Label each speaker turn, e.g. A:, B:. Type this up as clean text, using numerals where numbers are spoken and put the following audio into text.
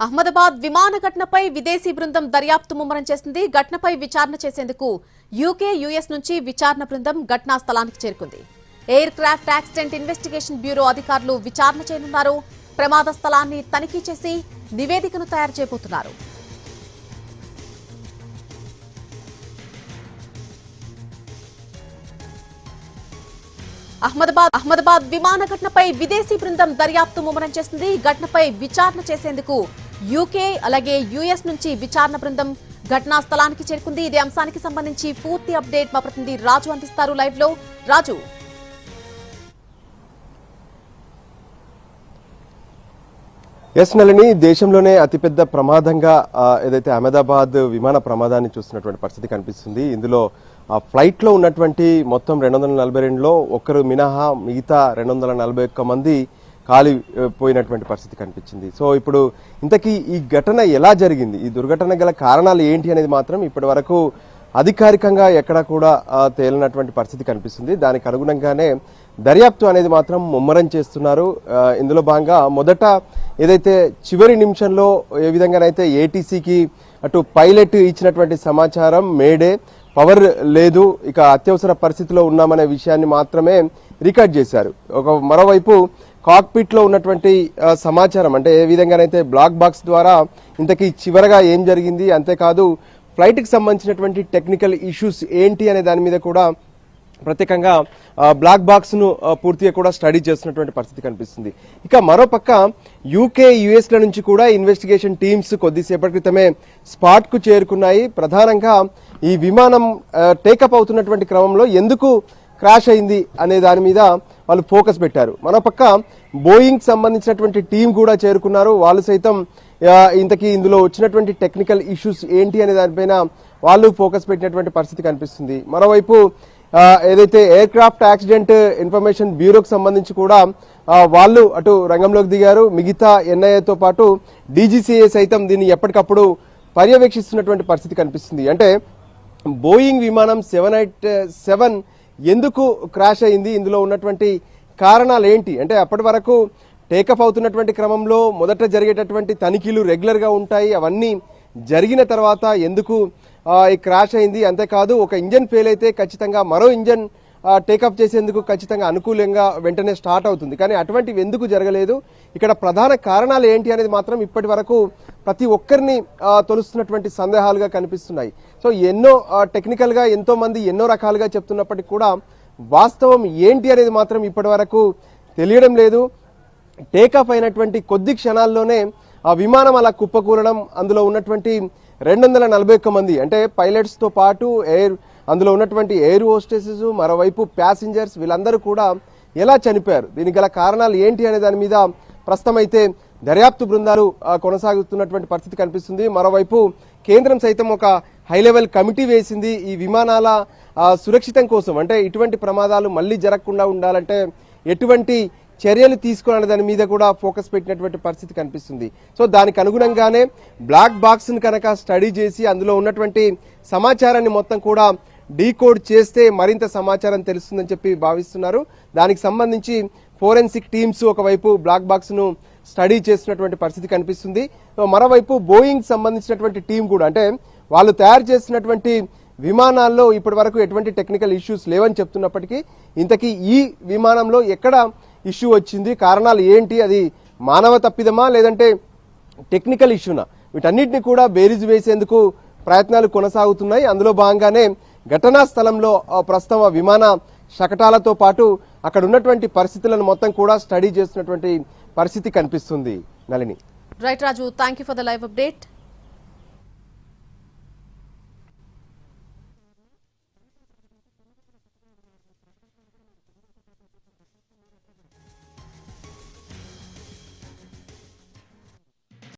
A: అహ్మదాబాద్ విమాన ఘటనపై విదేశీ బృందం దర్యాప్తు ముమ్మరం చేసింది. ఘటనపై విచారణ చేసేందుకు యూకే, యూఎస్ నుంచి విచారణ బృందం ఘటనా స్థలానికి చేరుకుంది. Air craft accident investigation bureau అధికారులు విచారణ చేయనున్నారు. ప్రమాద స్థలాన్ని తనిఖీ చేసి నివేదికను తయారు చేయబోతున్నారు. అహ్మదాబాద్ విమాన ఘటనపై విదేశీ బృందం దర్యాప్తు ముమ్మరం చేసింది. ఘటనపై విచారణ చేసేందుకు యూకే అలాగే యూఎస్ నుంచి విచారణ బృందం ఘటనా స్థలానికి చేరుకుంది. ఇదే అంశానికి సంబంధించి పూర్తి అప్డేట్ మా ప్రతినిధి రాజు అందిస్తారు లైవ్ లో. రాజు,
B: నళిని, దేశంలోనే అతిపెద్ద ప్రమాదంగా ఏదైతే అహ్మదాబాద్ విమాన ప్రమాదాన్ని చూస్తున్నటువంటి పరిస్థితి కనిపిస్తుంది. ఇందులో ఆ ఫ్లైట్ లో ఉన్నటువంటి మొత్తం 242లో ఒక్కరు మినహా మిగతా 241 మంది కాలిపోయినటువంటి పరిస్థితి కనిపించింది. సో ఇప్పుడు ఇంతకీ ఈ ఘటన ఎలా జరిగింది, ఈ దుర్ఘటన గల కారణాలు ఏంటి అనేది మాత్రం ఇప్పటి వరకు అధికారికంగా ఎక్కడా కూడా తేలినటువంటి పరిస్థితి కనిపిస్తుంది. దానికి అనుగుణంగానే దర్యాప్తు అనేది మాత్రం ముమ్మరం చేస్తున్నారు. ఇందులో భాగంగా మొదట ఏదైతే చివరి నిమిషంలో ఏ విధంగానైతే ఏటీసీకి అటు పైలట్ ఇచ్చినటువంటి సమాచారం మేడే పవర్ లేదు, ఇక అత్యవసర పరిస్థితిలో ఉన్నామనే విషయాన్ని మాత్రమే రికార్డ్ చేశారు. మరోవైపు కాక్పిట్ లో ఉన్నటువంటి సమాచారం అంటే ఏ విధంగానైతే బ్లాక్ బాక్స్ ద్వారా ఇంతకీ చివరగా ఏం జరిగింది, అంతేకాదు ఫ్లైట్ కి సంబంధించినటువంటి టెక్నికల్ ఇష్యూస్ ఏంటి అనే దాని మీద కూడా ప్రత్యేకంగా బ్లాక్ బాక్స్ ను పూర్తిగా కూడా స్టడీ చేస్తున్నటువంటి పరిస్థితి కనిపిస్తుంది. ఇక మరోపక్క యూకే, యుఎస్ ల నుంచి కూడా ఇన్వెస్టిగేషన్ టీమ్స్ కొద్దిసేపటి క్రితమే స్పాట్ కు చేరుకున్నాయి. ప్రధానంగా ఈ విమానం టేకప్ అవుతున్నటువంటి క్రమంలో ఎందుకు క్రాష్ అయింది అనే దాని మీద వాళ్ళు ఫోకస్ పెట్టారు. మరోపక్క బోయింగ్ సంబంధించినటువంటి టీం కూడా చేరుకున్నారు. వాళ్ళు సైతం ఇంతకీ ఇందులో వచ్చినటువంటి టెక్నికల్ ఇష్యూస్ ఏంటి అనే దానిపైన వాళ్ళు ఫోకస్ పెట్టినటువంటి పరిస్థితి కనిపిస్తుంది. మరోవైపు ఏదైతే ఎయిర్ క్రాఫ్ట్ యాక్సిడెంట్ ఇన్ఫర్మేషన్ బ్యూరోకి సంబంధించి కూడా వాళ్ళు అటు రంగంలోకి దిగారు. మిగతా ఎన్ఐఏతో పాటు డీజీసీఏ సైతం దీన్ని ఎప్పటికప్పుడు పర్యవేక్షిస్తున్నటువంటి పరిస్థితి కనిపిస్తుంది. అంటే బోయింగ్ విమానం 787 ఎందుకు క్రాష్ అయింది, ఇందులో ఉన్నటువంటి కారణాలు ఏంటి, అంటే అప్పటి వరకు టేకప్ అవుతున్నటువంటి క్రమంలో మొదట జరిగేటటువంటి తనిఖీలు రెగ్యులర్ గా ఉంటాయి. అవన్నీ జరిగిన తర్వాత ఎందుకు ఈ క్రాష్ అయింది, అంతేకాదు ఒక ఇంజన్ ఫెయిల్ అయితే ఖచ్చితంగా మరో ఇంజన్ టేకప్ చేసేందుకు ఖచ్చితంగా అనుకూలంగా వెంటనే స్టార్ట్ అవుతుంది. కానీ అటువంటివి ఎందుకు జరగలేదు, ఇక్కడ ప్రధాన కారణాలు ఏంటి అనేది మాత్రం ఇప్పటి వరకు ప్రతి ఒక్కరిని తొలుస్తున్నటువంటి సందేహాలుగా కనిపిస్తున్నాయి. సో ఎన్నో టెక్నికల్ గా ఎంతో మంది ఎన్నో రకాలుగా చెప్తున్నప్పటికీ కూడా వాస్తవం ఏంటి అనేది మాత్రం ఇప్పటి వరకు తెలియడం లేదు. టేకాఫ్ అయినటువంటి కొద్ది క్షణాల్లోనే ఆ విమానం అలా కుప్పకూలడం, అందులో ఉన్నటువంటి 241 మంది అంటే పైలట్స్ తో పాటు అందులో ఉన్నటువంటి ఎయిర్ హోస్టెసెస్, మరోవైపు ప్యాసింజర్స్, వీళ్ళందరూ కూడా ఎలా చనిపోయారు, దీనికి గల కారణాలు ఏంటి అనే దాని మీద ప్రస్తుతం అయితే దర్యాప్తు బృందాలు కొనసాగుతున్నటువంటి పరిస్థితి కనిపిస్తుంది. మరోవైపు కేంద్రం సైతం ఒక హై లెవెల్ కమిటీ వేసింది ఈ విమానాల సురక్షితం కోసం. అంటే ఇటువంటి ప్రమాదాలు మళ్లీ జరగకుండా ఉండాలంటే ఎటువంటి చర్యలు తీసుకోవాలనే దాని మీద కూడా ఫోకస్ పెట్టినటువంటి పరిస్థితి కనిపిస్తుంది. సో దానికి అనుగుణంగానే బ్లాక్ బాక్స్ ను కనుక స్టడీ చేసి అందులో ఉన్నటువంటి సమాచారాన్ని మొత్తం కూడా డీకోడ్ చేస్తే మరింత సమాచారం తెలుస్తుందని చెప్పి భావిస్తున్నారు. దానికి సంబంధించి ఫోరెన్సిక్ టీమ్స్ ఒకవైపు బ్లాక్ బాక్స్ ను స్టడీ చేస్తున్నటువంటి పరిస్థితి కనిపిస్తుంది. మరోవైపు బోయింగ్ సంబంధించినటువంటి టీం కూడా, అంటే వాళ్ళు తయారు చేస్తున్నటువంటి విమానాల్లో ఇప్పటి వరకు ఎటువంటి టెక్నికల్ ఇష్యూస్ లేవని చెప్తున్నప్పటికీ ఇంతకీ ఈ విమానంలో ఎక్కడ ఇష్యూ వచ్చింది, కారణాలు ఏంటి, అది మానవ తప్పిదమా లేదంటే టెక్నికల్ ఇష్యూనా, వీటన్నిటిని కూడా బేరీజు వేసేందుకు ప్రయత్నాలు కొనసాగుతున్నాయి. అందులో భాగంగానే ఘటనా స్థలంలో ప్రస్తుతం విమాన శకటాలతో పాటు అక్కడ ఉన్నటువంటి పరిస్థితులను మొత్తం కూడా స్టడీ చేస్తున్నటువంటి పరిస్థితి కనిపిస్తుంది. Nalini.
A: Right Raju, thank you for the live update.